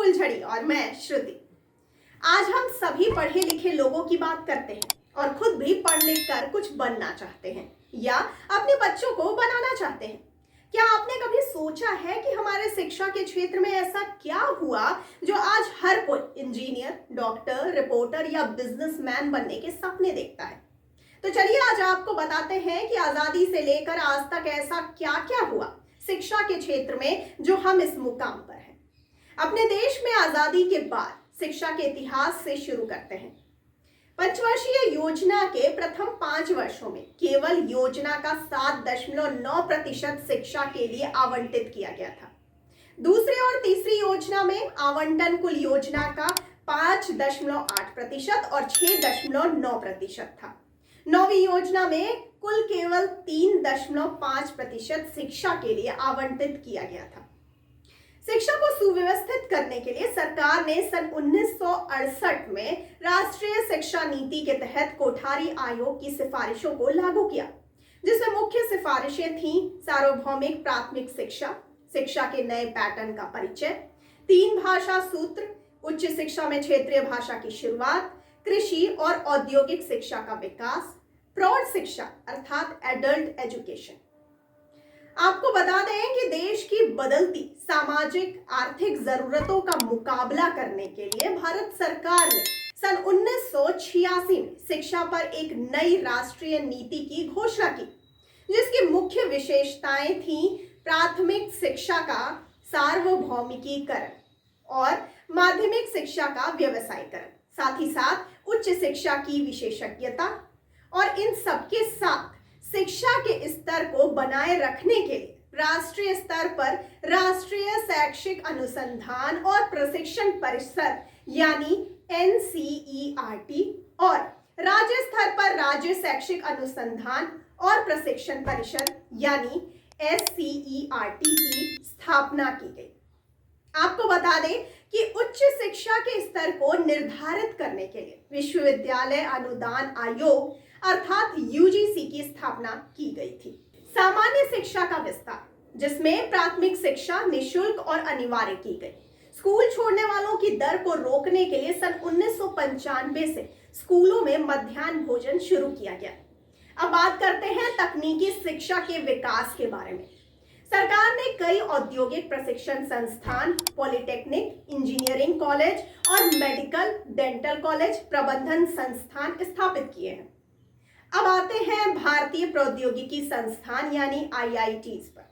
फुलझड़ी और मैं श्रुति। आज हम सभी पढ़े लिखे लोगों की बात करते हैं और खुद भी पढ़ लिख कर कुछ बनना चाहते हैं या अपने बच्चों को बनाना चाहते हैं। क्या आपने कभी सोचा है कि हमारे शिक्षा के क्षेत्र में ऐसा क्या हुआ जो आज हर कोई इंजीनियर, डॉक्टर, रिपोर्टर या बिजनेसमैन बनने के सपने देखता है? तो चलिए आज आपको बताते हैं कि आजादी से लेकर आज तक ऐसा क्या क्या हुआ शिक्षा के क्षेत्र में जो हम इस मुकाम पर हैं। अपने देश में आजादी के बाद शिक्षा के इतिहास से शुरू करते हैं। पंचवर्षीय योजना के प्रथम 5 वर्षों में केवल योजना का 7.9% शिक्षा के लिए आवंटित किया गया था। दूसरी और तीसरी योजना में आवंटन कुल योजना का 5.8% और 6.9% था। नौवीं योजना में कुल केवल 3.5% शिक्षा के लिए आवंटित किया गया था। शिक्षा को सुव्यवस्थित करने के लिए सरकार ने सन 1968 में राष्ट्रीय शिक्षा नीति के तहत कोठारी आयोग की सिफारिशों को लागू किया, जिसमें मुख्य सिफारिशें थीं सार्वभौमिक प्राथमिक शिक्षा, शिक्षा के नए पैटर्न का परिचय, 3 भाषा सूत्र, उच्च शिक्षा में क्षेत्रीय भाषा की शुरुआत, कृषि और औद्योगिक शिक्षा का विकास, प्रौढ़ शिक्षा अर्थात एडल्ट एजुकेशन। आपको बता दें कि देश की बदलती सामाजिक आर्थिक जरूरतों का मुकाबला करने के लिए भारत सरकार ने सन 1986 में शिक्षा पर एक नई राष्ट्रीय नीति की घोषणा की, जिसकी मुख्य विशेषताएं थीं प्राथमिक शिक्षा का सार्वभौमिकीकरण और माध्यमिक शिक्षा का व्यवसायीकरण, साथ ही साथ उच्च शिक्षा की विशेषज्ञता और इन सबके साथ शिक्षा के स्तर को बनाए रखने के लिए राष्ट्रीय स्तर पर राष्ट्रीय शैक्षिक अनुसंधान और प्रशिक्षण परिषद यानी NCERT और राज्य स्तर पर राज्य शैक्षिक अनुसंधान और प्रशिक्षण परिषद यानी SCERT की स्थापना की गई। आपको बता दें कि उच्च शिक्षा के स्तर को निर्धारित करने के लिए विश्वविद्यालय अनुदान आयोग अर्थात UGC की स्थापना की गई थी। सामान्य शिक्षा का विस्तार, जिसमें प्राथमिक शिक्षा निःशुल्क और अनिवार्य की गई। स्कूल छोड़ने वालों की दर को रोकने के लिए सन 1995 से स्कूलों में मध्याह्न भोजन शुरू किया गया। अब बात करते हैं तकनीकी शिक्षा के विकास के बारे में। सरकार ने कई औद्योगिक प्रशिक्षण संस्थान, पॉलिटेक्निक, इंजीनियरिंग कॉलेज और मेडिकल, डेंटल कॉलेज, प्रबंधन संस्थान स्थापित किए हैं। अब आते हैं भारतीय प्रौद्योगिकी संस्थान यानी IITs पर।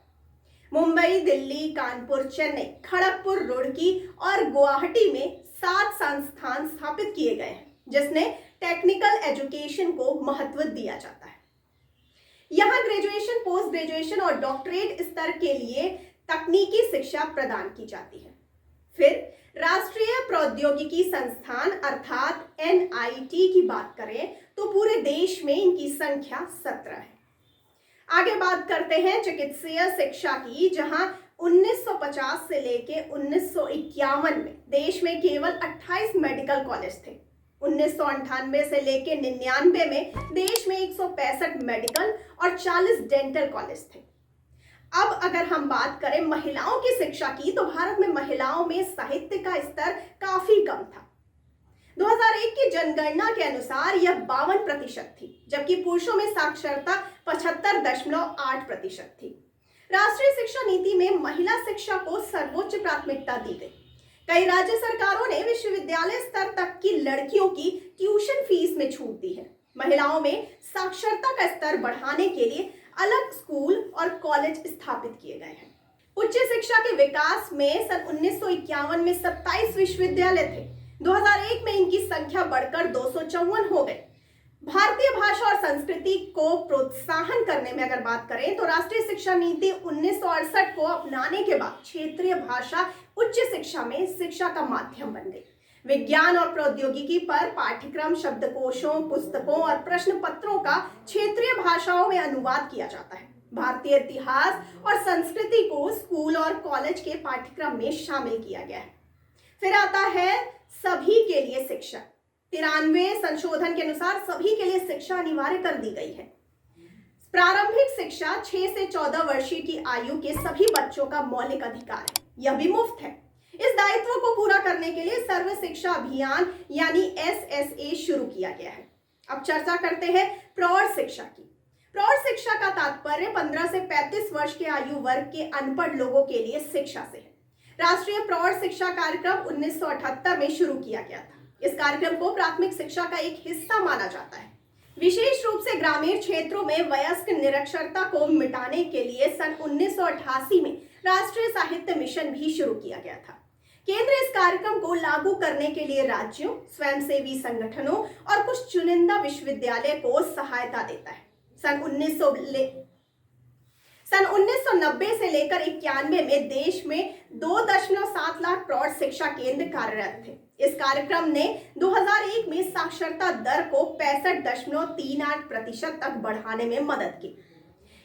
मुंबई, दिल्ली, कानपुर, चेन्नई, खड़गपुर, रुड़की और गुवाहाटी में 7 संस्थान स्थापित किए गए हैं, जिसने टेक्निकल एजुकेशन को महत्व दिया जाता है। यहाँ ग्रेजुएशन, पोस्ट ग्रेजुएशन और डॉक्टरेट स्तर के लिए तकनीकी शिक्षा प्रदान की जाती है। फिर राष्ट्रीय प्रौद्योगिकी संस्थान अर्थात NIT की बात करें तो पूरे देश में इनकी संख्या 17 है। आगे बात करते हैं चिकित्सीय शिक्षा की, जहां 1950 से लेके 1951 में देश में केवल 28 मेडिकल कॉलेज थे। 1998 से लेके 99 में देश में 165 मेडिकल और 40 डेंटल कॉलेज थे। अब अगर हम बात करें महिलाओं की शिक्षा की, तो भारत में महिलाओं में साहित्य का स्तर काफी कम था। 2001 की जनगणना के अनुसार यह 52% थी, जबकि पुरुषों में साक्षरता 75.8% थी। राष्ट्रीय शिक्षा नीति में महिला शिक्षा को सर्वोच्च प्राथमिकता दी गई। कई राज्य सरकारों ने विश्वविद्यालय स्तर तक की लड़कियों की ट्यूशन फीस में छूट दी है। महिलाओं में साक्षरता का स्तर बढ़ाने के लिए अलग स्कूल और कॉलेज स्थापित किए गए हैं। उच्च शिक्षा के विकास में सन 1951 में 27 विश्वविद्यालय थे। 2001 में इनकी संख्या बढ़कर 254 हो गई। भारतीय भाषा और संस्कृति को प्रोत्साहन करने में अगर बात करें तो राष्ट्रीय शिक्षा नीति 1968 को अपनाने के बाद क्षेत्रीय भाषा उच्च शिक्षा में शिक्षा का माध्यम बन गई। विज्ञान और प्रौद्योगिकी पर पाठ्यक्रम, शब्दकोशों, पुस्तकों और प्रश्न पत्रों का क्षेत्रीय भाषाओं में अनुवाद किया जाता है। भारतीय इतिहास और संस्कृति को स्कूल और कॉलेज के पाठ्यक्रम में शामिल किया गया है। फिर आता है सभी के लिए शिक्षा। 93 संशोधन के अनुसार सभी के लिए शिक्षा अनिवार्य कर दी गई है। प्रारंभिक शिक्षा 6 से 14 वर्षीय की आयु के सभी बच्चों का मौलिक अधिकार है। यह भी मुफ्त है। इस दायित्व को पूरा करने के लिए सर्व शिक्षा अभियान यानी SSA शुरू किया गया है। अब चर्चा करते हैं प्रौढ़ शिक्षा की। प्रौढ़ शिक्षा का तात्पर्य 15 से 35 वर्ष के आयु वर्ग के अनपढ़ लोगों के लिए शिक्षा से है। राष्ट्रीय प्रौढ़ शिक्षा कार्यक्रम 1978 में शुरू किया गया था। इस कार्यक्रम को प्राथमिक शिक्षा का एक हिस्सा माना जाता है। विशेष रूप से ग्रामीण क्षेत्रों में वयस्क निरक्षरता को मिटाने के लिए सन 1988 में राष्ट्रीय साहित्य मिशन भी शुरू किया गया था। केंद्र इस कार्यक्रम को लागू करने के लिए राज्यों, स्वयंसेवी संगठनों और कुछ चुनिंदा विश्वविद्यालय को सहायता देता है। सन 1990 से लेकर 91 में देश में 2.7 लाख प्रौढ़ शिक्षा केंद्र कार्यरत थे। इस कार्यक्रम ने 2001 में साक्षरता दर को 65.38% तक बढ़ाने में मदद की।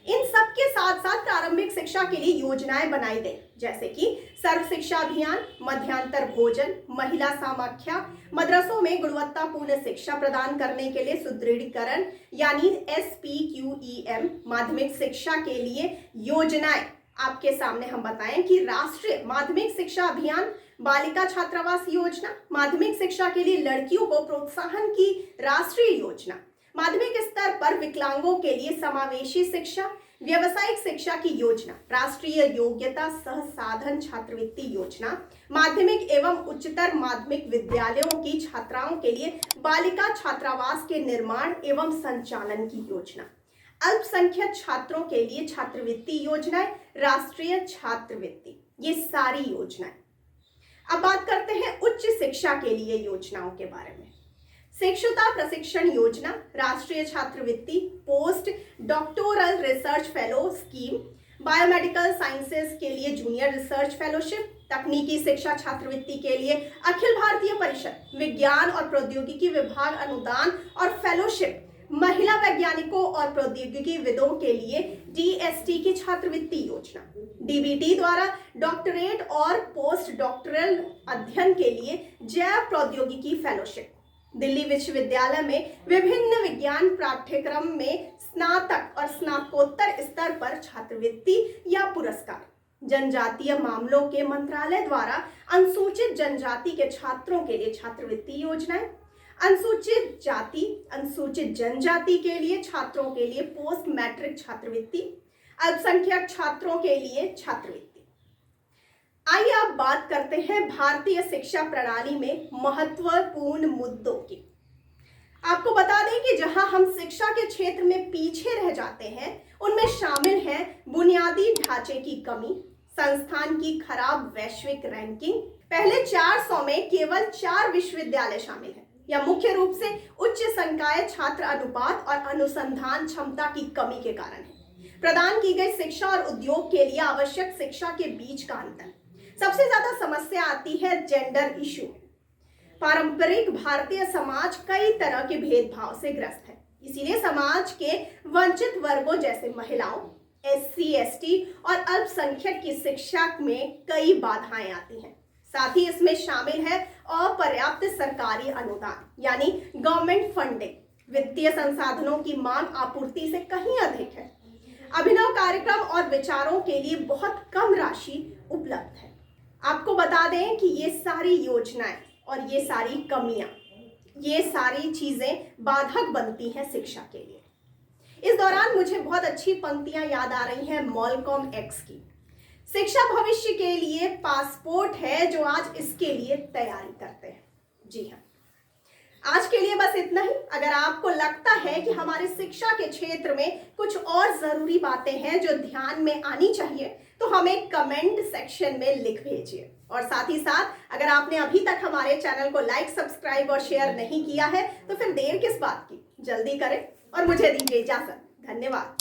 इन सब के साथ साथ प्रारंभिक शिक्षा के लिए योजनाएं बनाई गई, जैसे कि सर्व शिक्षा अभियान, मध्यांतर भोजन, महिला समाख्या, मदरसों में गुणवत्तापूर्ण शिक्षा प्रदान करने के लिए सुदृढ़ीकरण यानी SPQEM, माध्यमिक शिक्षा के लिए योजनाएं। आपके सामने हम बताएं कि राष्ट्रीय माध्यमिक शिक्षा अभियान, बालिका छात्रावास योजना, माध्यमिक शिक्षा के लिए लड़कियों को प्रोत्साहन की राष्ट्रीय योजना, माध्यमिक स्तर पर विकलांगों के लिए समावेशी शिक्षा, व्यावसायिक शिक्षा की योजना, राष्ट्रीय योग्यता सह साधन छात्रवृत्ति योजना, माध्यमिक एवं उच्चतर माध्यमिक विद्यालयों की छात्राओं के लिए बालिका छात्रावास के निर्माण एवं संचालन की योजना, अल्पसंख्यक छात्रों के लिए छात्रवृत्ति योजनाएं, राष्ट्रीय छात्रवृत्ति, ये सारी योजनाएं। अब बात करते हैं उच्च शिक्षा के लिए योजनाओं के बारे में। शिक्षुता प्रशिक्षण योजना, राष्ट्रीय छात्रवृत्ति, post doctoral research fellow scheme, biomedical sciences के लिए जूनियर रिसर्च फेलोशिप, तकनीकी शिक्षा छात्रवृत्ति के लिए अखिल भारतीय परिषद विज्ञान और प्रौद्योगिकी विभाग अनुदान और फेलोशिप, महिला वैज्ञानिकों और प्रौद्योगिकी विदों के लिए DST की छात्रवृत्ति योजना, DBT द्वारा डॉक्टरेट और पोस्ट डॉक्टरल अध्ययन के लिए जैव प्रौद्योगिकी फेलोशिप, दिल्ली विश्वविद्यालय में विभिन्न विज्ञान पाठ्यक्रम में स्नातक और स्नातकोत्तर स्तर पर छात्रवृत्ति या पुरस्कार, जनजातीय मामलों के मंत्रालय द्वारा अनुसूचित जनजाति के छात्रों के लिए छात्रवृत्ति योजनाएं, अनुसूचित जाति अनुसूचित जनजाति के लिए छात्रों के लिए पोस्ट मैट्रिक छात्रवृत्ति, अल्पसंख्यक छात्रों के लिए छात्रवृत्ति। आइए अब बात करते हैं भारतीय शिक्षा प्रणाली में महत्वपूर्ण मुद्दों की। आपको बता दें कि जहां हम शिक्षा के क्षेत्र में पीछे रह जाते हैं, उनमें शामिल है बुनियादी ढांचे की कमी, संस्थान की खराब वैश्विक रैंकिंग, पहले 400 में केवल 4 विश्वविद्यालय शामिल हैं, या मुख्य रूप से उच्च संकाय छात्र अनुपात और अनुसंधान क्षमता की कमी के कारण है, प्रदान की गई शिक्षा और उद्योग के लिए आवश्यक शिक्षा के बीच का अंतर। सबसे ज्यादा समस्या आती है जेंडर इशू। पारंपरिक भारतीय समाज कई तरह के भेदभाव से ग्रस्त है, इसीलिए समाज के वंचित वर्गों जैसे महिलाओं, SC, ST और अल्पसंख्यक की शिक्षा में कई बाधाएं आती हैं। साथ ही इसमें शामिल है अपर्याप्त सरकारी अनुदान यानी गवर्नमेंट फंडिंग। वित्तीय संसाधनों की मांग आपूर्ति से कहीं अधिक है। अभिनव कार्यक्रम और विचारों के लिए बहुत कम राशि उपलब्ध है। आपको बता दें कि ये सारी योजनाएं और ये सारी कमियां, ये सारी चीजें बाधक बनती हैं शिक्षा के लिए। इस दौरान मुझे बहुत अच्छी पंक्तियां याद आ रही हैं मॉलकॉम एक्स की। शिक्षा भविष्य के लिए पासपोर्ट है जो आज इसके लिए तैयारी करते हैं। जी हाँ, आज के लिए बस इतना ही। अगर आपको लगता है कि हमारे शिक्षा के क्षेत्र में कुछ और जरूरी बातें हैं जो ध्यान में आनी चाहिए, तो हमें कमेंट सेक्शन में लिख भेजिए। और साथ ही साथ अगर आपने अभी तक हमारे चैनल को लाइक, सब्सक्राइब और शेयर नहीं किया है, तो फिर देर किस बात की, जल्दी करें और मुझे दीजिए इजाजत। धन्यवाद।